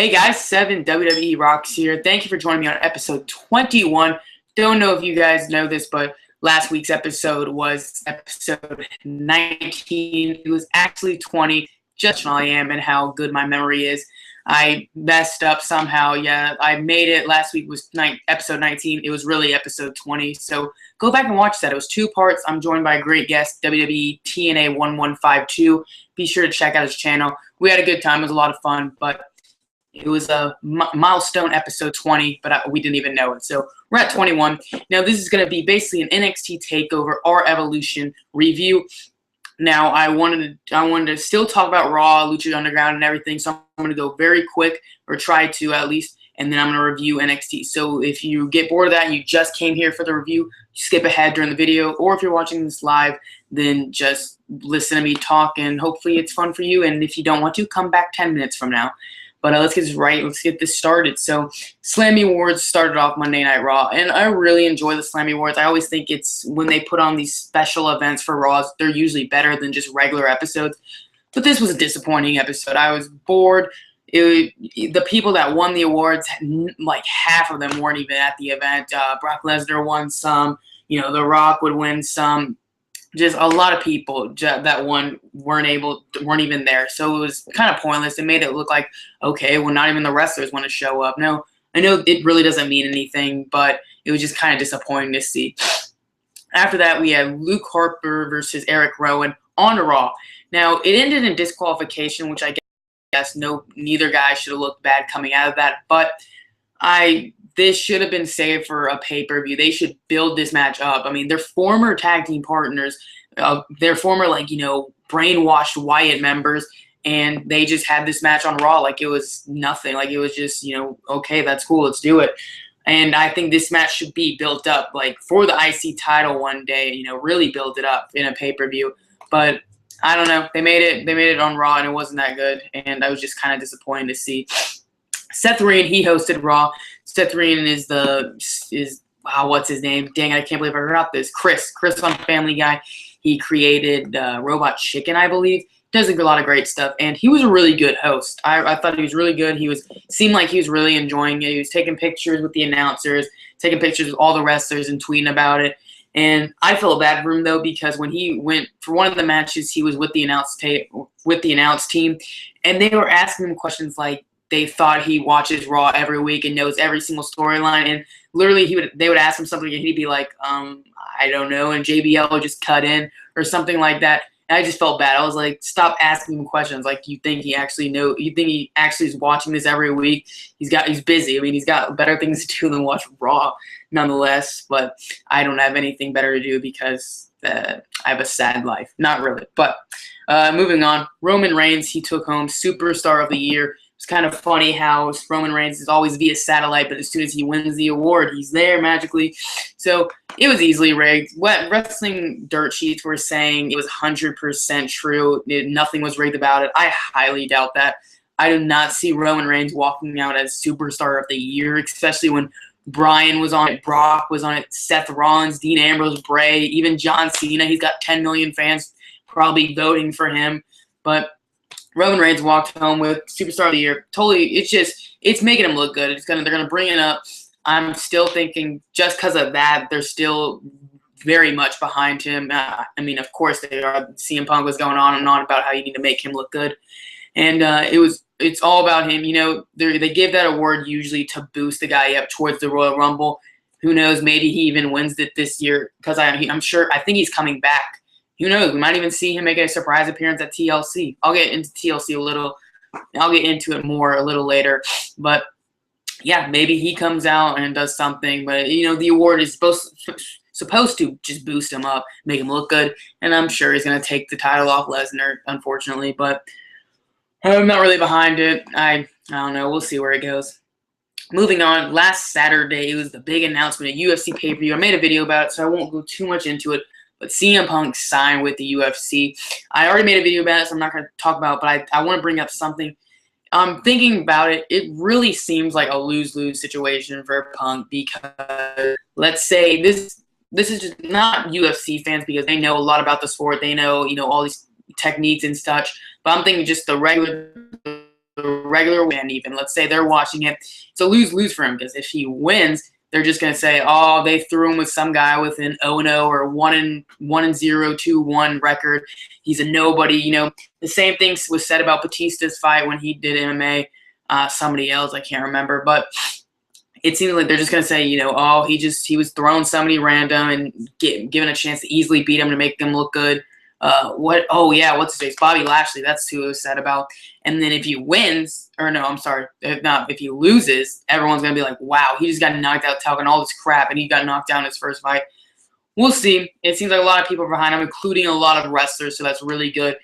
Hey guys, 7 WWE Rocks here. Thank you for joining me on episode 21. Don't know if you guys know this, but last week's episode was episode 19. It was actually 20, just how I am and how good my memory is. I messed up somehow. Yeah, I made it. Last week was episode 19. It was really episode 20. So go back and watch that. It was 2 parts. I'm joined by a great guest, WWE TNA 1152. Be sure to check out his channel. We had a good time. It was a lot of fun, but it was a milestone episode 20, but we didn't even know it. So we're at 21. Now this is going to be basically an NXT Takeover REvolution review. Now I wanted to still talk about Raw, Lucha Underground, and everything. So I'm going to go very quick, or try to at least, and then I'm going to review NXT. So if you get bored of that and you just came here for the review, skip ahead during the video. Or if you're watching this live, then just listen to me talk, and hopefully it's fun for you. And if you don't want to, come back 10 minutes from now. But let's get this started. So Slammy Awards started off Monday Night Raw, and I really enjoy the Slammy Awards. I always think it's when they put on these special events for Raws, they're usually better than just regular episodes. But this was a disappointing episode. I was bored. The people that won the awards, like half of them weren't even at the event. Brock Lesnar won some. The Rock would win some. Just a lot of people that weren't even there, so it was kind of pointless. It made it look like, okay, well, not even the wrestlers want to show up. No, I know it really doesn't mean anything, but it was just kind of disappointing to see. After that, we had Luke Harper versus Eric Rowan on Raw. Now it ended in disqualification, which I guess neither guy should have looked bad coming out of that, but this should have been saved for a pay-per-view. They should build this match up. I mean, they're former tag team partners. They're former, brainwashed Wyatt members, and they just had this match on Raw like it was nothing. Like it was just, okay, that's cool, let's do it. And I think this match should be built up, for the IC title one day, really build it up in a pay-per-view. But I don't know. They made it on Raw, and it wasn't that good, and I was just kind of disappointed to see. Seth Rollins, he hosted Raw. Seth Rollins what's his name? Dang, I can't believe I forgot this. Chris on Family Guy. He created Robot Chicken, I believe. Does a lot of great stuff, and he was a really good host. I thought he was really good. Seemed like he was really enjoying it. He was taking pictures with the announcers, taking pictures with all the wrestlers, and tweeting about it. And I felt bad for him though, because when he went for one of the matches, he was with the announce team, and they were asking him questions like, they thought he watches Raw every week and knows every single storyline, and literally they would ask him something and he'd be like, I don't know, and JBL would just cut in or something like that. And I just felt bad. I was like, stop asking him questions. Like, you think he actually is watching this every week? He's busy. I mean, he's got better things to do than watch Raw, nonetheless. But I don't have anything better to do because I have a sad life. Not really. But moving on, Roman Reigns, he took home Superstar of the Year. It's kind of funny how Roman Reigns is always via satellite, but as soon as he wins the award, he's there magically. So it was easily rigged. What wrestling dirt sheets were saying, it was 100% true. Nothing was rigged about it. I highly doubt that. I do not see Roman Reigns walking out as Superstar of the Year, especially when Bryan was on it, Brock was on it, Seth Rollins, Dean Ambrose, Bray, even John Cena. He's got 10 million fans probably voting for him, but Roman Reigns walked home with Superstar of the Year. Totally, it's making him look good. They're gonna bring it up. I'm still thinking just because of that, they're still very much behind him. I mean, of course they are. CM Punk was going on and on about how you need to make him look good, and it's all about him. They give that award usually to boost the guy up towards the Royal Rumble. Who knows? Maybe he even wins it this year because I think he's coming back. Who knows? We might even see him make a surprise appearance at TLC. I'll get into TLC a little. I'll get into it more a little later. But, yeah, maybe he comes out and does something. But, the award is supposed to just boost him up, make him look good. And I'm sure he's going to take the title off Lesnar, unfortunately. But I'm not really behind it. I don't know. We'll see where it goes. Moving on, last Saturday, it was the big announcement of UFC pay-per-view. I made a video about it, so I won't go too much into it. But CM Punk signed with the UFC. I already made a video about it, so I'm not going to talk about it, but I want to bring up something. I'm thinking about it. It really seems like a lose-lose situation for Punk because, let's say, this is just not UFC fans because they know a lot about the sport. They know, all these techniques and such. But I'm thinking just the regular regular fan even, let's say they're watching it, it's a lose-lose for him, because if he wins, they're just going to say, oh, they threw him with some guy with an 0-0 or 1-0, 2-1 record. He's a nobody, you know. The same thing was said about Batista's fight when he did MMA. Somebody else, I can't remember. But it seems like they're just going to say, you know, oh, he was throwing somebody random and given a chance to easily beat him to make him look good. Oh, yeah, what's his face? Bobby Lashley, that's who it was said about. And then if he wins, or no, I'm sorry, if he loses, everyone's going to be like, wow, he just got knocked out talking all this crap, and he got knocked down in his first fight. We'll see. It seems like a lot of people are behind him, including a lot of wrestlers, so that's really good.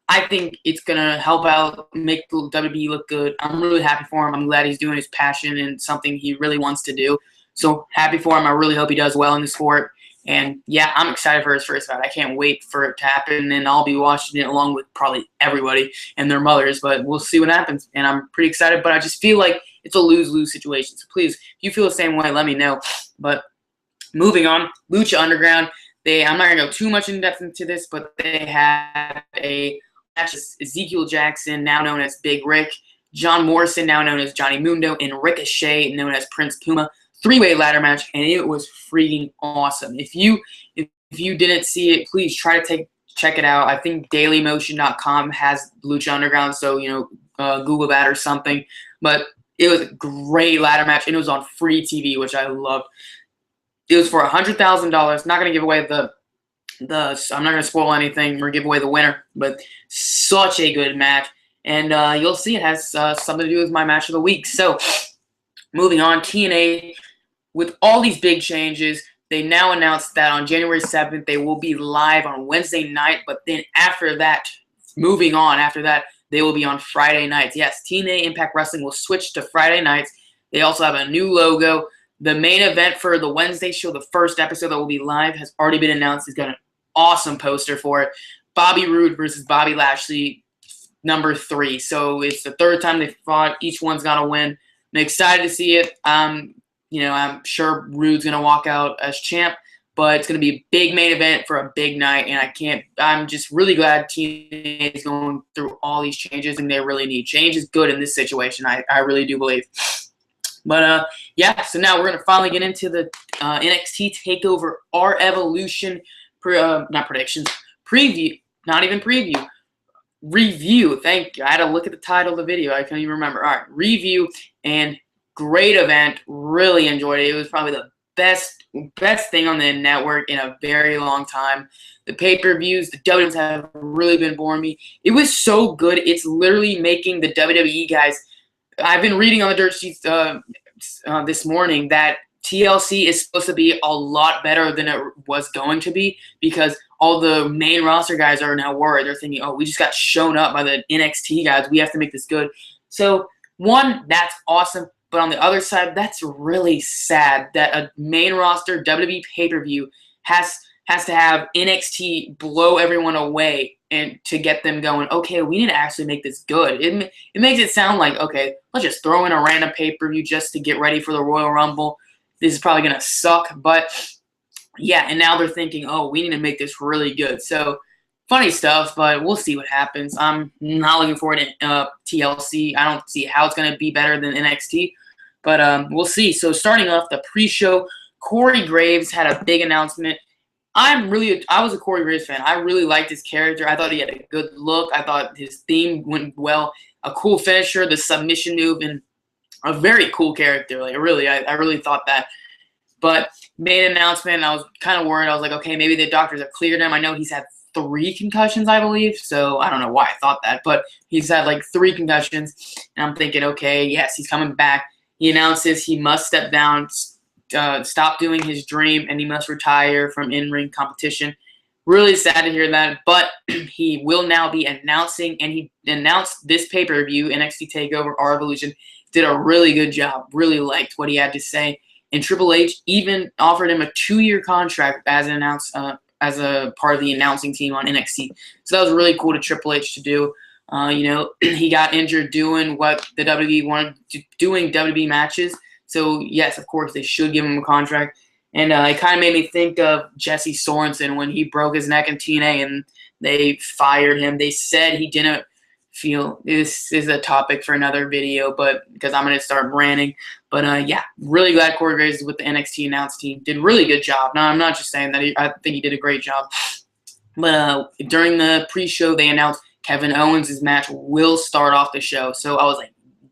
I think it's going to help out, make the WWE look good. I'm really happy for him. I'm glad he's doing his passion and something he really wants to do. So happy for him. I really hope he does well in the sport. And, yeah, I'm excited for his first fight. I can't wait for it to happen, and I'll be watching it along with probably everybody and their mothers. But we'll see what happens, and I'm pretty excited. But I just feel like it's a lose-lose situation. So, please, if you feel the same way, let me know. But moving on, Lucha Underground. I'm not going to go too much in depth into this, but they had a match with Ezekiel Jackson, now known as Big Rick, John Morrison, now known as Johnny Mundo, and Ricochet, known as Prince Puma. Three-way ladder match, and it was freaking awesome. If you didn't see it, please try to check it out. I think dailymotion.com has Lucha Underground, so Google that or something. But it was a great ladder match, and it was on free TV, which I loved. It was for $100,000. Not gonna give away I'm not gonna spoil anything or give away the winner, but such a good match, and you'll see it has something to do with my match of the week. So moving on, TNA. With all these big changes, they now announced that on January 7th, they will be live on Wednesday night, but then after that, they will be on Friday nights. Yes, TNA Impact Wrestling will switch to Friday nights. They also have a new logo. The main event for the Wednesday show, the first episode that will be live, has already been announced. It's got an awesome poster for it. Bobby Roode versus Bobby Lashley, number 3. So it's the third time they fought. Each one's got to win. I'm excited to see it. I'm sure Rude's going to walk out as champ, but it's going to be a big main event for a big night, and I'm just really glad TNA is going through all these changes, and they really need change. Is good in this situation, I really do believe. But, yeah, so now we're going to finally get into the NXT Takeover REvolution, not predictions, preview, not even preview, review. Thank you. I had to look at the title of the video. I couldn't even remember. All right, review, and great event. Really enjoyed it. It was probably the best thing on the network in a very long time. The pay-per-views, the WWs have really been boring me. It was so good. It's literally making the WWE guys. I've been reading on the dirt sheets this morning that TLC is supposed to be a lot better than it was going to be, because all the main roster guys are now worried. They're thinking, oh, we just got shown up by the NXT guys. We have to make this good. So, one, that's awesome. But on the other side, that's really sad that a main roster WWE pay-per-view has to have NXT blow everyone away and to get them going, okay, we need to actually make this good. It makes it sound like, okay, let's just throw in a random pay-per-view just to get ready for the Royal Rumble. This is probably going to suck. But, yeah, and now they're thinking, oh, we need to make this really good. So, funny stuff, but we'll see what happens. I'm not looking forward to TLC. I don't see how it's going to be better than NXT. But we'll see. So starting off the pre-show, Corey Graves had a big announcement. I was a Corey Graves fan. I really liked his character. I thought he had a good look. I thought his theme went well. A cool finisher, the submission move, and a very cool character. Like I really thought that. But made an announcement, and I was kind of worried. I was like, okay, maybe the doctors have cleared him. I know he's had 3 concussions, I believe. So I don't know why I thought that, but he's had like 3 concussions, and I'm thinking, okay, yes, he's coming back. He announces he must step down, stop doing his dream, and he must retire from in-ring competition. Really sad to hear that, but he will now be announcing, and he announced this pay-per-view, NXT Takeover REvolution, did a really good job. Really liked what he had to say. And Triple H even offered him a 2-year contract as a part of the announcing team on NXT. So that was really cool to Triple H to do. He got injured doing what the WWE wanted to, doing WWE matches. So, yes, of course, they should give him a contract. And it kind of made me think of Jesse Sorensen when he broke his neck in TNA and they fired him. They said he didn't feel this is a topic for another video, but because I'm going to start ranting. But yeah, really glad Corey Graves with the NXT announce team did a really good job. Now, I'm not just saying that. I think he did a great job. But during the pre-show, they announced Kevin Owens' match will start off the show. So I was like,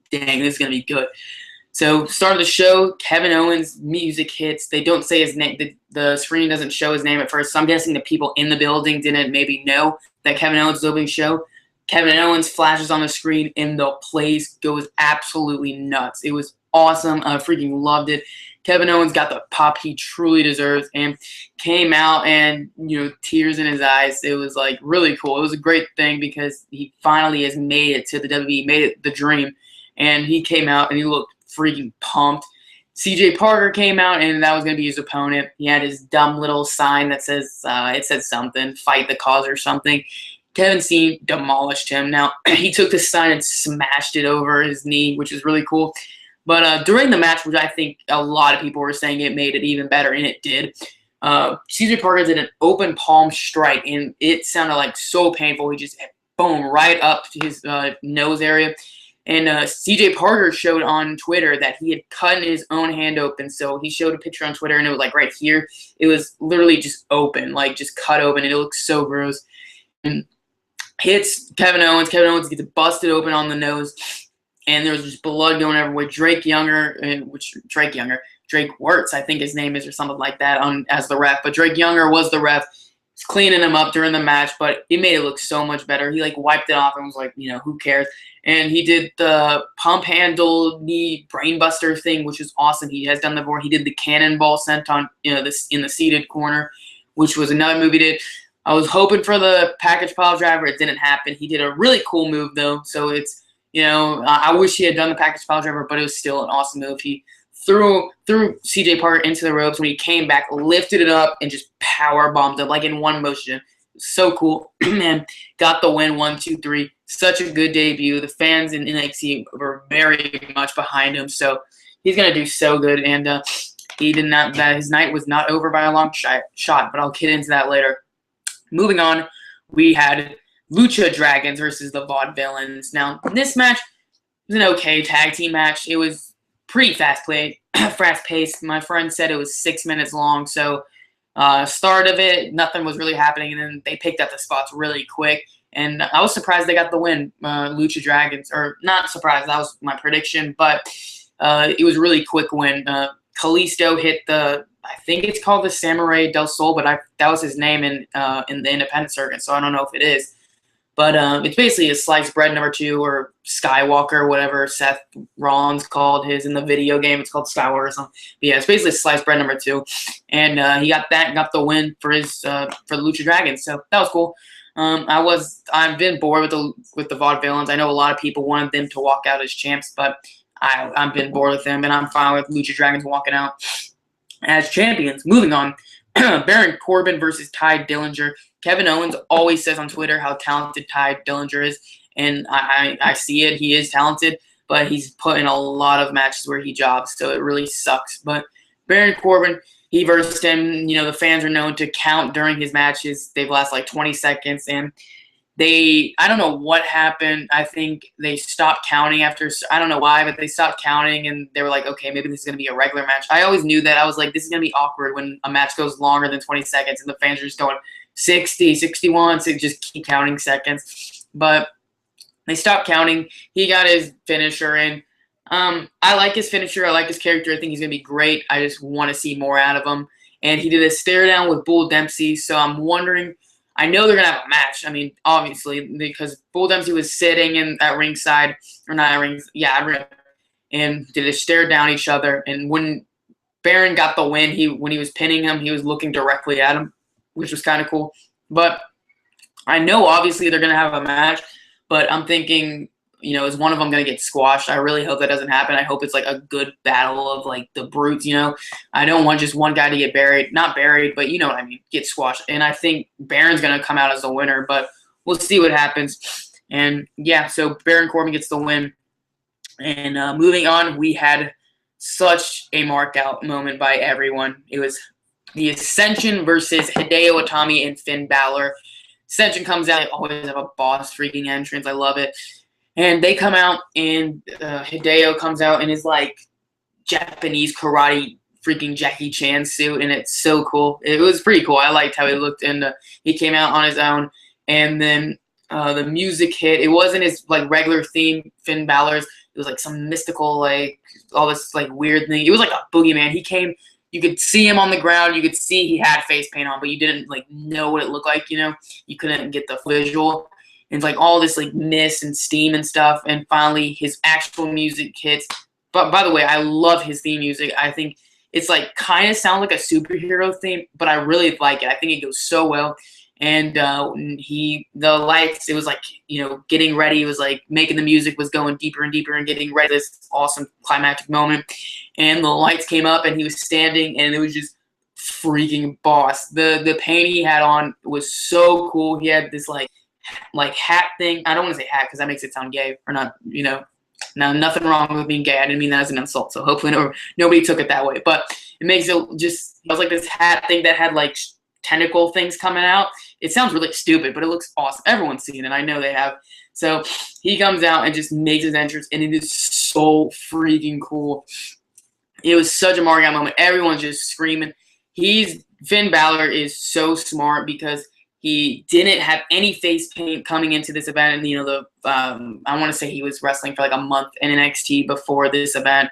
dang, this is going to be good. So start of the show, Kevin Owens' music hits. They don't say his name. The screen doesn't show his name at first. So I'm guessing the people in the building didn't maybe know that Kevin Owens was opening the show. Kevin Owens flashes on the screen, and the place goes absolutely nuts. It was awesome. I freaking loved it. Kevin Owens got the pop he truly deserves and came out and, tears in his eyes. It was, like, really cool. It was a great thing because he finally has made it to the WWE, made it the dream. And he came out, and he looked freaking pumped. CJ Parker came out, and that was going to be his opponent. He had his dumb little sign that says, it said something, fight the cause or something. Kevin Steen demolished him. Now, he took the sign and smashed it over his knee, which is really cool. But during the match, which I think a lot of people were saying it made it even better, and it did, CJ Parker did an open palm strike, and it sounded like so painful. He just, boom, right up to his nose area. And CJ Parker showed on Twitter that he had cut his own hand open. So he showed a picture on Twitter, and it was like right here. It was literally just open, like just cut open, and it looked so gross. And hits Kevin Owens. Kevin Owens gets busted open on the nose, and there was just blood going everywhere. Drake Wirtz, I think his name is, or something like that, as the ref. But Drake Younger was the ref. He's cleaning him up during the match, but it made it look so much better. He, like, wiped it off and was like, who cares? And he did the pump handle knee brainbuster thing, which is awesome. He has done that before. He did the cannonball sent on, this in the seated corner, which was another move he did. I was hoping for the package pile driver. It didn't happen. He did a really cool move, though. So it's, I wish he had done the package pile driver, but it was still an awesome move. He threw CJ Parker into the ropes. When he came back, lifted it up, and just power bombed it, like in one motion. So cool. Man, got the win, 1, 2, 3. Such a good debut. The fans in NXT were very much behind him. So he's going to do so good. And his night was not over by a long shot, but I'll get into that later. Moving on, we had Lucha Dragons versus the Vaudevillains. Now, this match was an okay tag team match. It was pretty fast-paced. My friend said it was 6 minutes long. So, start of it, nothing was really happening, and then they picked up the spots really quick. And I was surprised they got the win, Lucha Dragons. Or not surprised, that was my prediction. But it was a really quick win. Kalisto hit I think it's called the Samurai del Sol, but that was his name in the independent circuit, so I don't know if it is. But it's basically a sliced bread number 2, or Skywalker, whatever Seth Rollins called his in the video game. It's called Skywalker or something. But yeah, it's basically sliced bread number 2. And he got that and got the win for the Lucha Dragons. So that was cool. I've been bored with the Vaudevillains. I know a lot of people wanted them to walk out as champs, but I've been bored with them, and I'm fine with Lucha Dragons walking out as champions. Moving on, Baron Corbin versus Ty Dillinger. Kevin Owens always says on Twitter how talented Ty Dillinger is, and I see it. He is talented, but he's put in a lot of matches where he jobs, so it really sucks. But Baron Corbin, he versed him. The fans are known to count during his matches. They've lasted like 20 seconds, and I don't know what happened. I think they stopped counting after, I don't know why, but they stopped counting, and they were like, okay, maybe this is going to be a regular match. I always knew that. I was like, this is going to be awkward when a match goes longer than 20 seconds, and the fans are just going 60, 61, so just keep counting seconds. But they stopped counting. He got his finisher in. I like his finisher. I like his character. I think he's going to be great. I just want to see more out of him. And he did a stare down with Bull Dempsey, so I'm wondering, I know they're going to have a match. I mean, obviously, because Bull Dempsey was sitting at ringside, or not at ringside, yeah, and did a stare down each other. And when Baron got the win, when he was pinning him, he was looking directly at him, which was kind of cool. But I know, obviously, they're going to have a match, but I'm thinking, is one of them going to get squashed? I really hope that doesn't happen. I hope it's like a good battle of like the brutes, I don't want just one guy to get not buried, but you know what I mean, get squashed. And I think Baron's going to come out as the winner, but we'll see what happens. And yeah, so Baron Corbin gets the win. And moving on, we had such a mark out moment by everyone. It was the Ascension versus Hideo Itami and Finn Balor. Ascension comes out. They always have a boss freaking entrance. I love it. And they come out, and Hideo comes out in his like Japanese karate freaking Jackie Chan suit, and it's so cool. It was pretty cool. I liked how he looked, and he came out on his own. And then the music hit. It wasn't his like regular theme, Finn Balor's. It was like some mystical, like all this like weird thing. It was like a boogeyman. He came. You could see him on the ground. You could see he had face paint on, but you didn't like know what it looked like. You know, you couldn't get the visual. And it's like all this like mist and steam and stuff. And finally, his actual music hits. But by the way, I love his theme music. I think it's like kind of sounds like a superhero theme, but I really like it. I think it goes so well. And the lights, it was like, getting ready. It was like making the music was going deeper and deeper and getting ready. This awesome climactic moment. And the lights came up and he was standing and it was just freaking boss. The paint he had on was so cool. He had this like hat thing. I don't want to say hat because that makes it sound gay or not, Now, nothing wrong with being gay. I didn't mean that as an insult. So hopefully nobody took it that way. But it makes it just, it was like this hat thing that had like tentacle things coming out. It sounds really stupid, but it looks awesome. Everyone's seen it. I know they have. So he comes out and just makes his entrance, and it is so freaking cool. It was such a Mario moment. Everyone's just screaming. Finn Balor is so smart because he didn't have any face paint coming into this event, and I want to say he was wrestling for like a month in NXT before this event.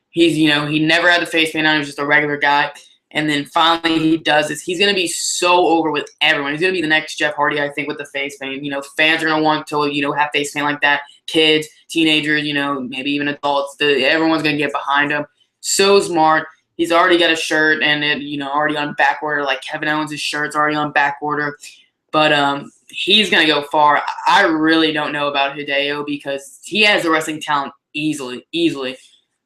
He never had the face paint on. He was just a regular guy, and then finally he does this. He's gonna be so over with everyone. He's gonna be the next Jeff Hardy, I think, with the face paint. Fans are gonna want to have face paint like that. Kids, teenagers, maybe even adults. Everyone's gonna get behind him. So smart. He's already got a shirt and it, already on back order. Like Kevin Owens' shirt's already on back order. But he's going to go far. I really don't know about Hideo because he has the wrestling talent easily.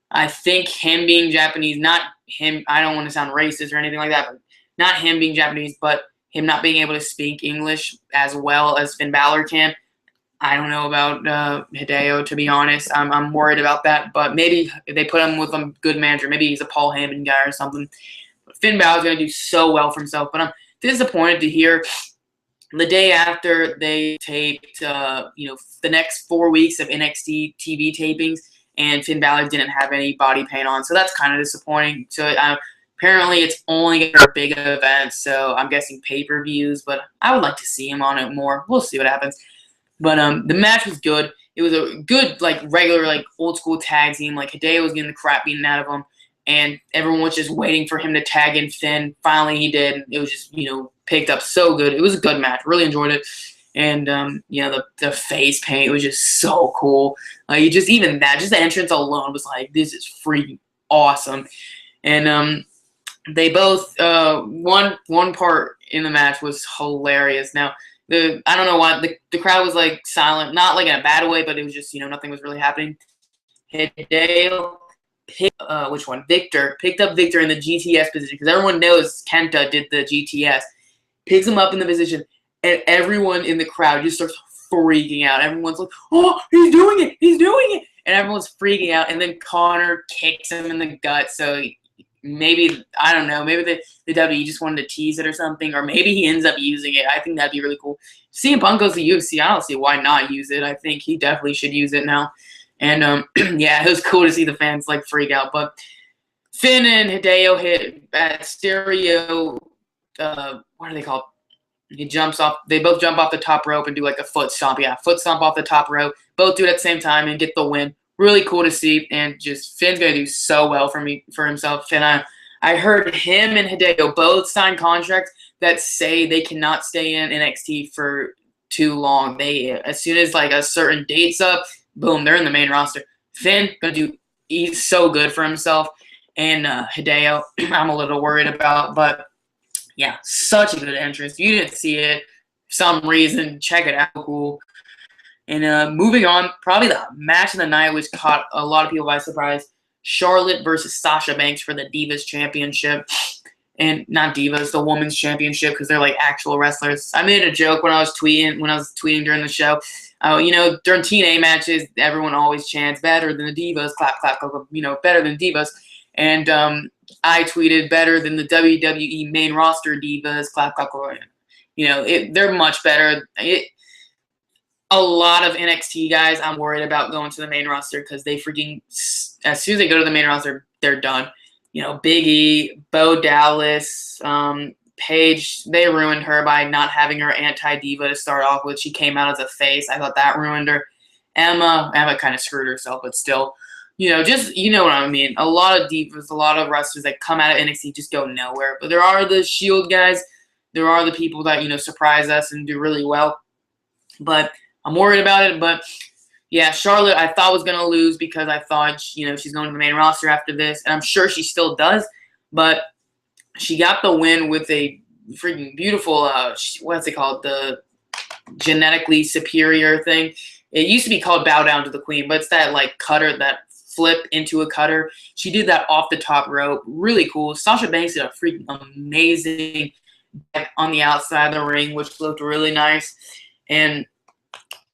I think him being Japanese, not him, I don't want to sound racist or anything like that, but not him being Japanese, but him not being able to speak English as well as Finn Balor can. I don't know about Hideo, to be honest. I'm worried about that, but maybe if they put him with a good manager, maybe he's a Paul Heyman guy or something. But Finn Balor's going to do so well for himself, but I'm disappointed to hear the day after they taped, the next 4 weeks of NXT TV tapings, and Finn Balor didn't have any body paint on, so that's kind of disappointing. So apparently it's only going to be a big event, so I'm guessing pay-per-views, but I would like to see him on it more. We'll see what happens. But the match was good. It was a good, like, regular, like, old-school tag team. Like, Hideo was getting the crap beaten out of him, and everyone was just waiting for him to tag in Finn. Finally, he did. It was just, picked up so good. It was a good match. Really enjoyed it. And, the face paint was just so cool. Like, just the entrance alone was like, this is freaking awesome. And they both, one part in the match was hilarious. Now, I don't know why the crowd was like silent, not like in a bad way, but it was just nothing was really happening. Hideo Victor picked up Victor in the GTS position because everyone knows Kenta did the GTS. Picks him up in the position, and everyone in the crowd just starts freaking out. Everyone's like, "Oh, he's doing it!" And everyone's freaking out. And then Connor kicks him in the gut. So maybe, I don't know, maybe the WWE just wanted to tease it or something, or maybe he ends up using it. I think that'd be really cool. CM Punk goes to UFC. I don't see why not use it. I think he definitely should use it now. And yeah, it was cool to see the fans like freak out. But Finn and Hideo hit at stereo. What are they called? They both jump off the top rope and do like a foot stomp. Yeah, foot stomp off the top rope. Both do it at the same time and get the win. Really cool to see. And just Finn's gonna do so well for himself. And I heard him and Hideo both sign contracts that say they cannot stay in NXT for too long. As soon as like a certain date's up, boom, they're in the main roster. Finn he's so good for himself. And Hideo, I'm a little worried about, but yeah, such a good entrance. If you didn't see it for some reason, check it out. Cool. And moving on, probably the match of the night, which caught a lot of people by surprise. Charlotte versus Sasha Banks for the Divas Championship. And not Divas, the Women's Championship, because they're like actual wrestlers. I made a joke when I was tweeting during the show. During TNA matches, everyone always chants, better than the Divas, clap, clap, clap, better than Divas. And I tweeted better than the WWE main roster Divas, clap, clap, clap. they're much better. A lot of NXT guys I'm worried about going to the main roster because they freaking, as soon as they go to the main roster, they're done. Big E, Bo Dallas, Paige, they ruined her by not having her anti-diva to start off with. She came out as a face. I thought that ruined her. Emma kind of screwed herself, but still, just, what I mean. A lot of divas, a lot of wrestlers that come out of NXT just go nowhere. But there are the Shield guys. There are the people that, surprise us and do really well. But I'm worried about it. But, yeah, Charlotte I thought was going to lose because I thought, she's going to the main roster after this. And I'm sure she still does. But she got the win with a freaking beautiful, what's it called? The genetically superior thing. It used to be called Bow Down to the Queen, but it's that, cutter, that flip into a cutter. She did that off the top rope. Really cool. Sasha Banks did a freaking amazing on the outside of the ring, which looked really nice. And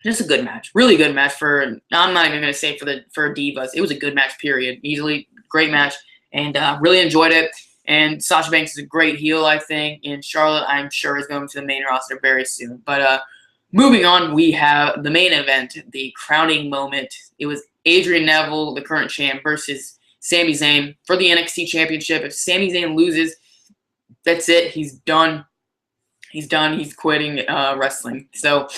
just a good match. Really good match for, I'm not even going to say for divas. It was a good match, period. Easily, great match. And really enjoyed it. And Sasha Banks is a great heel, I think. And Charlotte, I'm sure, is going to the main roster very soon. But moving on, we have the main event, the crowning moment. It was Adrian Neville, the current champ, versus Sami Zayn for the NXT Championship. If Sami Zayn loses, that's it. He's done. He's done. He's quitting wrestling. So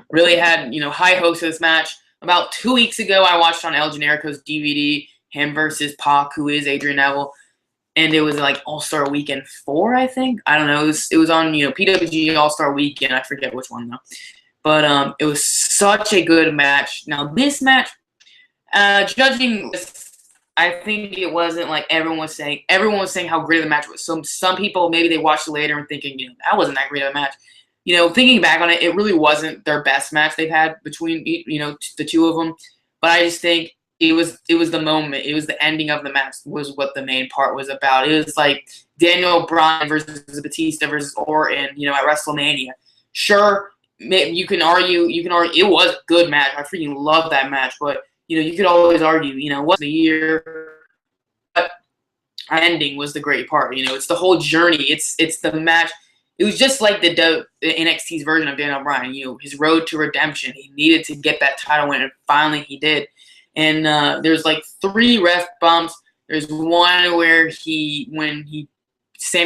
really had, high hopes of this match. About 2 weeks ago, I watched on El Generico's DVD him versus Pac, who is Adrian Neville. And it was All-Star Weekend 4, I think. I don't know. It was on, PWG All-Star Weekend. I forget which one, though. But it was such a good match. Now, this match, judging, I think it wasn't like everyone was saying. Everyone was saying how great the match was. Some people, maybe they watched it later and thinking, that wasn't that great of a match. Thinking back on it, it really wasn't their best match they've had between, the two of them. But I just think it was the moment. It was the ending of the match was what the main part was about. It was like Daniel Bryan versus Batista versus Orton, at WrestleMania. Sure, you can argue. It was a good match. I freaking love that match. But you could always argue. What's the year? But ending was the great part. It's the whole journey. It's the match. It was just like the NXT's version of Daniel Bryan. His road to redemption. He needed to get that title win, and finally he did. And there's 3 ref bumps. There's one where Sami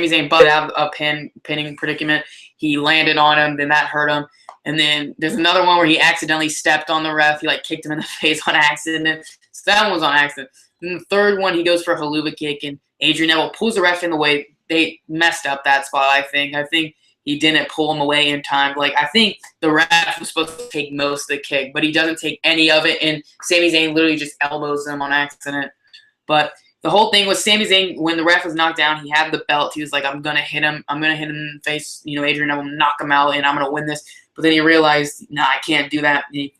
Zayn butted out a pinning predicament. He landed on him, then that hurt him. And then there's another one where he accidentally stepped on the ref. He kicked him in the face on accident. So that one was on accident. Then the third one, he goes for a haluva kick, and Adrian Neville pulls the ref in the way. They messed up that spot, I think. I think he didn't pull him away in time. I think the ref was supposed to take most of the kick, but he doesn't take any of it, and Sami Zayn literally just elbows him on accident. But the whole thing was Sami Zayn, when the ref was knocked down, he had the belt. He was like, I'm going to hit him. I'm going to hit him in the face. Adrian Neville, knock him out, and I'm going to win this. But then he realized, nah, I can't do that. He,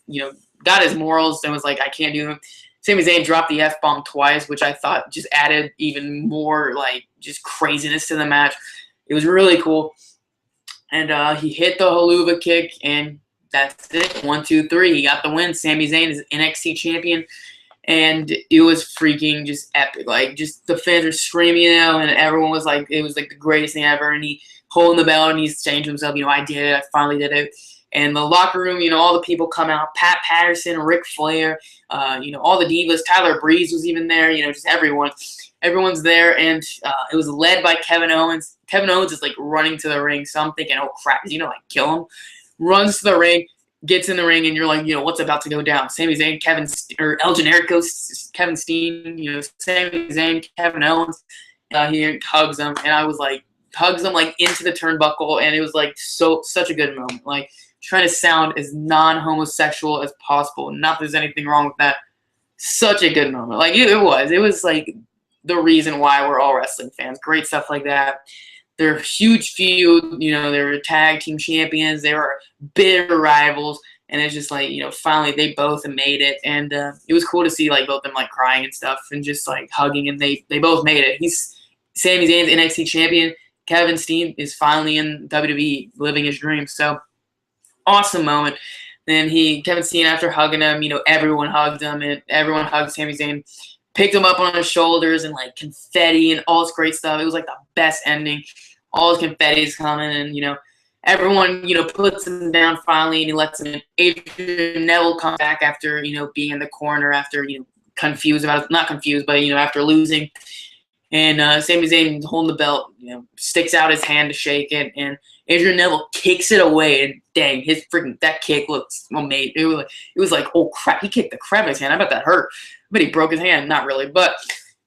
got his morals and was like, I can't do it. Sami Zayn dropped the F-bomb twice, which I thought just added even more, just craziness to the match. It was really cool. And he hit the haluva kick, and that's it. 1, 2, 3. He got the win. Sami Zayn is NXT champion. And it was freaking just epic. Just the fans were screaming, and everyone was it was the greatest thing ever. And he holding the belt, and he's saying to himself, I did it. I finally did it. And the locker room, all the people come out. Pat Patterson, Ric Flair, all the divas. Tyler Breeze was even there. Just everyone. Everyone's there, and it was led by Kevin Owens. Kevin Owens is running to the ring. So I'm thinking, oh crap, is he gonna kill him? Runs to the ring, gets in the ring, and you're like, what's about to go down? Sami Zayn, El Generico, Kevin Steen, Sami Zayn, Kevin Owens. He hugs him, and I was hugs him into the turnbuckle, and it was such a good moment. Trying to sound as non-homosexual as possible. Not that there's anything wrong with that. Such a good moment. It was the reason why we're all wrestling fans. Great stuff like that. They're huge feud. They were tag team champions. They were bitter rivals. And it's just finally they both made it. And it was cool to see both of them crying and stuff and just hugging. And they both made it. Sami Zayn's NXT champion. Kevin Steen is finally in WWE living his dream. So awesome moment. Then Kevin Steen, after hugging him, everyone hugged him, and everyone hugged Sami Zayn, picked him up on his shoulders, and confetti and all this great stuff. It was the best ending. All his confetti is coming, and everyone, puts him down finally, and he lets him in. Adrian Neville comes back after, being in the corner after, confused about it. Not confused, but, after losing. And Sami Zayn holding the belt, sticks out his hand to shake it, and Adrian Neville kicks it away. And dang, that kick looks amazing. It was like, oh crap, he kicked the crap out of his hand. I bet that hurt. But he broke his hand, not really, but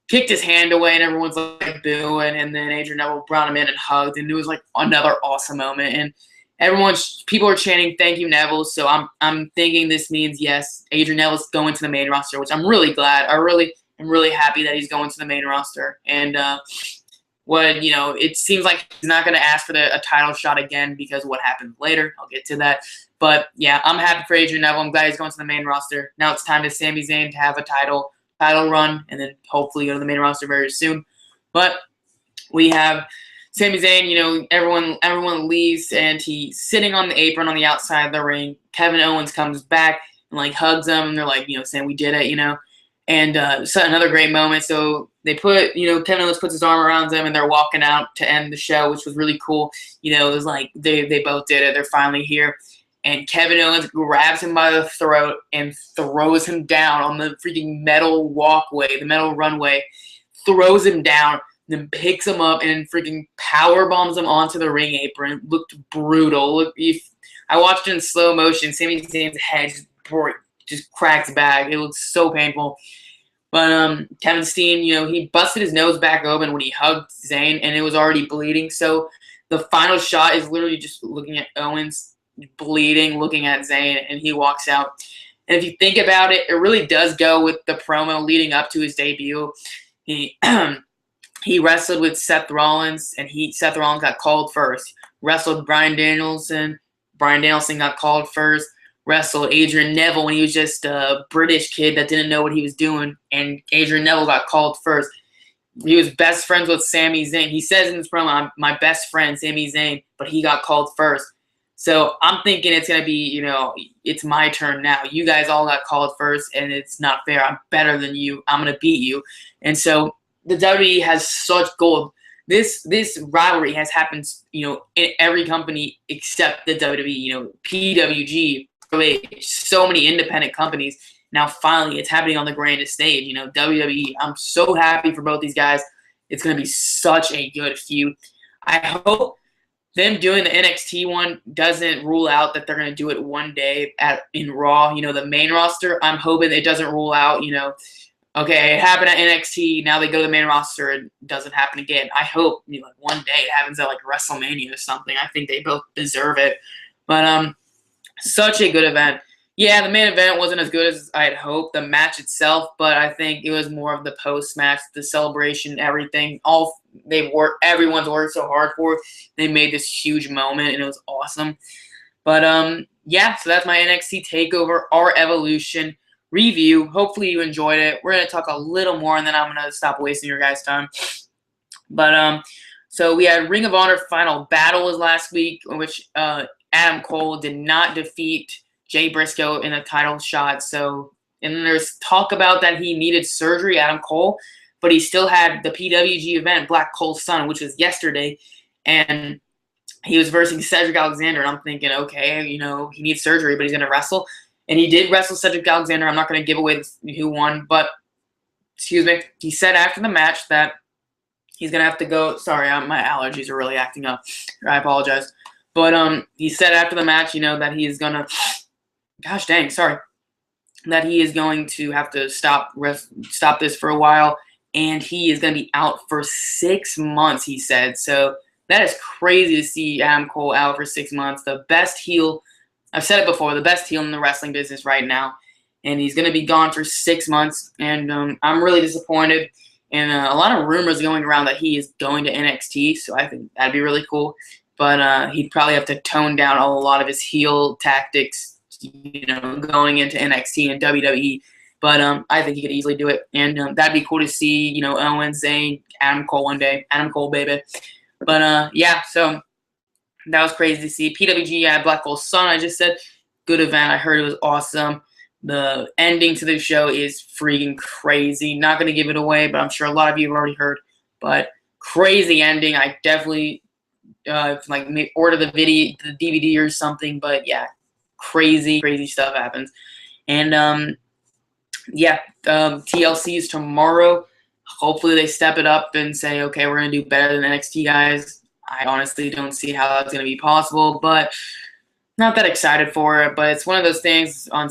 kicked his hand away, and everyone's like booing. And then Adrian Neville brought him in and hugged, and it was like another awesome moment. And people are chanting, "Thank you, Neville." So I'm thinking this means yes, Adrian Neville's going to the main roster, which I'm really glad. I'm really happy that he's going to the main roster. And it seems like he's not going to ask for a title shot again because of what happened later. I'll get to that. But yeah, I'm happy for Adrian Neville. I'm glad he's going to the main roster. Now it's time to Sami Zayn to have a title run, and then hopefully go to the main roster very soon. But we have Sami Zayn, everyone leaves, and he's sitting on the apron on the outside of the ring. Kevin Owens comes back and hugs him, and they're saying we did it, And so another great moment. So they put, Kevin Owens puts his arm around them, and they're walking out to end the show, which was really cool. It was like they both did it. They're finally here. And Kevin Owens grabs him by the throat and throws him down on the freaking metal walkway, the metal runway, throws him down, then picks him up and freaking power bombs him onto the ring apron. Looked brutal. I watched it in slow motion. Sami Zayn's head just cracks back. It looks so painful. But Kevin Steen, he busted his nose back open when he hugged Zayn, and it was already bleeding. So the final shot is literally just looking at Owens bleeding, looking at Zayn, and he walks out. And if you think about it, it really does go with the promo leading up to his debut. He wrestled with Seth Rollins, and Seth Rollins got called first. Wrestled Bryan Danielson. Bryan Danielson got called first. Wrestled Adrian Neville when he was just a British kid that didn't know what he was doing, and Adrian Neville got called first. He was best friends with Sami Zayn. He says in this promo, "I'm my best friend, Sami Zayn," but he got called first. So I'm thinking it's going to be, it's my turn now. You guys all got called first, and it's not fair. I'm better than you. I'm going to beat you. And so the WWE has such gold. This rivalry has happened, in every company except the WWE, PWG, so many independent companies. Now finally it's happening on the grandest stage, WWE. I'm so happy for both these guys. It's going to be such a good feud. I hope them doing the NXT one doesn't rule out that they're going to do it one day in Raw, the main roster. I'm hoping it doesn't rule out, okay, it happened at NXT, now they go to the main roster, and it doesn't happen again. I hope one day it happens at WrestleMania or something. I think they both deserve it. But such a good event. Yeah, the main event wasn't as good as I had hoped, the match itself, but I think it was more of the post-match, the celebration, everything. Everyone's worked so hard for it. They made this huge moment, and it was awesome. But yeah, so that's my NXT Takeover REvolution review. Hopefully you enjoyed it. We're going to talk a little more, and then I'm going to stop wasting your guys' time. But so we had Ring of Honor Final Battle was last week, in which Adam Cole did not defeat Jay Briscoe in a title shot. So, and there's talk about that he needed surgery, Adam Cole, but he still had the PWG event, Black Cole's Son, which was yesterday, and he was versing Cedric Alexander. And I'm thinking, okay, he needs surgery, but he's going to wrestle. And he did wrestle Cedric Alexander. I'm not going to give away who won, but, excuse me, he said after the match that he's going to have to go. Sorry, my allergies are really acting up. I apologize. But he said after the match, that he is going to, gosh dang, sorry, that he is going to have to stop this for a while, and he is going to be out for 6 months, he said. So that is crazy to see Adam Cole out for 6 months. The best heel, I've said it before, the best heel in the wrestling business right now, and he's going to be gone for 6 months, and I'm really disappointed. And a lot of rumors going around that he is going to NXT, so I think that'd be really cool. But he'd probably have to tone down a lot of his heel tactics, going into NXT and WWE. But I think he could easily do it. And that'd be cool to see, Owens, Zayn, Adam Cole one day. Adam Cole, baby. But yeah, so that was crazy to see. PWG at Black Cole's Son, I just said, good event. I heard it was awesome. The ending to the show is freaking crazy. Not going to give it away, but I'm sure a lot of you have already heard. But crazy ending. I definitely like order the DVD or something. But yeah, crazy stuff happens. And yeah, TLC is tomorrow. Hopefully they step it up and say, okay, we're gonna do better than NXT guys. I honestly don't see how that's gonna be possible, but not that excited for it. But it's one of those things on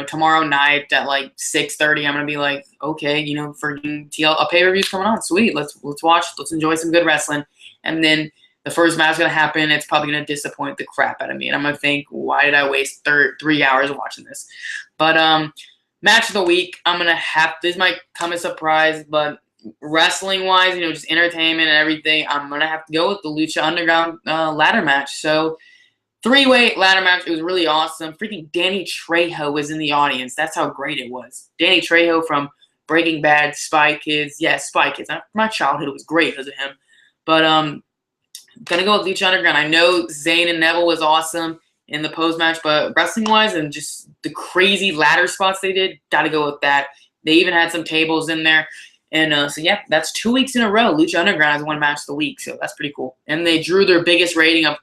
tomorrow night at like 6:30. I'm gonna be like, okay, for a pay-per-view's coming on, sweet. Let's watch. Let's enjoy some good wrestling. And then the first match is gonna happen. It's probably gonna disappoint the crap out of me, and I'm gonna think, why did I waste 3 hours watching this? But match of the week, this might come as a surprise, but wrestling-wise, just entertainment and everything, I'm going to have to go with the Lucha Underground ladder match. So, 3-way ladder match, it was really awesome. Freaking Danny Trejo was in the audience. That's how great it was. Danny Trejo from Breaking Bad, Spy Kids. Yeah, Spy Kids. My childhood was great because of him. But I'm going to go with Lucha Underground. I know Zayn and Neville was awesome in the post-match, but wrestling-wise and just the crazy ladder spots they did, got to go with that. They even had some tables in there. And so, yeah, that's 2 weeks in a row. Lucha Underground has won match of the week, so that's pretty cool. And they drew their biggest rating of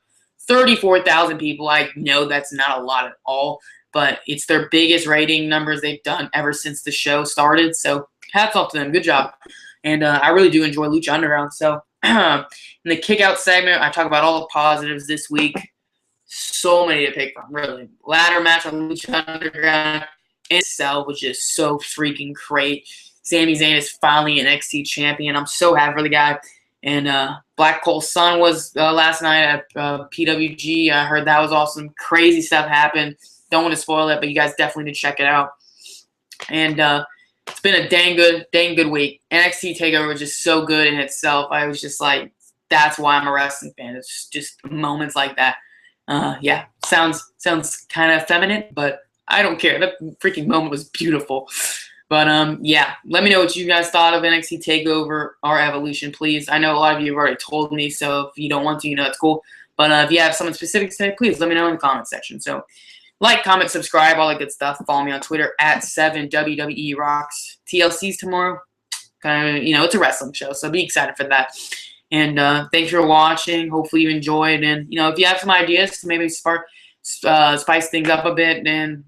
34,000 people. I know that's not a lot at all, but it's their biggest rating numbers they've done ever since the show started. So hats off to them. Good job. And I really do enjoy Lucha Underground. So in the kick-out segment, I talk about all the positives this week. So many to pick from, really. Ladder match on Lucha Underground itself was just so freaking great. Sami Zayn is finally an NXT champion. I'm so happy for the guy. And Black Cole's son was last night at PWG. I heard that was awesome. Crazy stuff happened. Don't want to spoil it, but you guys definitely need to check it out. And it's been a dang good week. NXT Takeover was just so good in itself. I was just like, that's why I'm a wrestling fan. It's just moments like that. Yeah, sounds kind of feminine, but I don't care. That freaking moment was beautiful. But yeah, let me know what you guys thought of NXT Takeover REvolution, please. I know a lot of you have already told me, so if you don't want to, it's cool. But if you have something specific to say, please let me know in the comment section. So like, comment, subscribe, all that good stuff. Follow me on Twitter at 7WWE-Rocks. TLC's tomorrow. Kind of, it's a wrestling show, so be excited for that. And thanks for watching. Hopefully you enjoyed. And, if you have some ideas to maybe spice things up a bit and,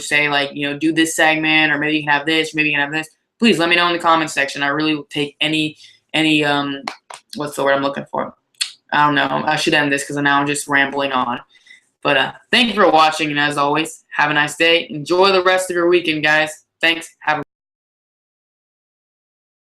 say, like, do this segment, or maybe you can have this, maybe you can have this, please let me know in the comment section. I really will take any what's the word I'm looking for? I don't know. I should end this because now I'm just rambling on. But thank you for watching. And as always, have a nice day. Enjoy the rest of your weekend, guys. Thanks. Have a